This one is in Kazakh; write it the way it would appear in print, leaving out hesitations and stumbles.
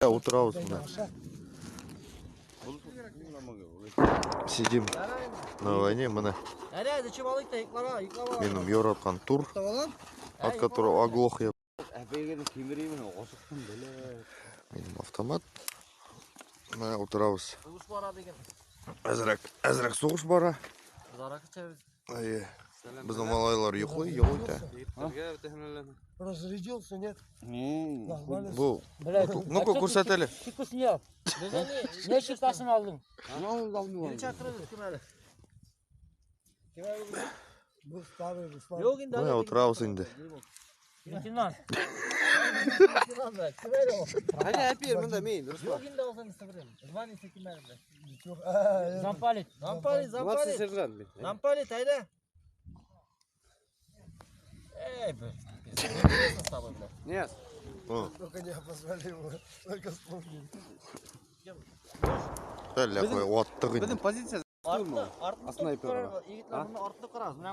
Отырабыз мына. Сидим на войне, мына. Менің yoratқан тур, от которого оглох я. Менің автомат. Мына отырабыз. Әзірәк соғыш бара. Біздің малайлар ұйқылы, Разрядился, нет? Бұл. Ну-ка, көрсәтелі. Шикі снял. Не шипасын алдың? Мына отырабыз енді. Лейтенант. Зампалит. Зампалит, айда. Нет. Только не позвали его, только вспомнил. Әлі қой, уаттық енді. Позиция. Артын снайпер. Артын қараз, мына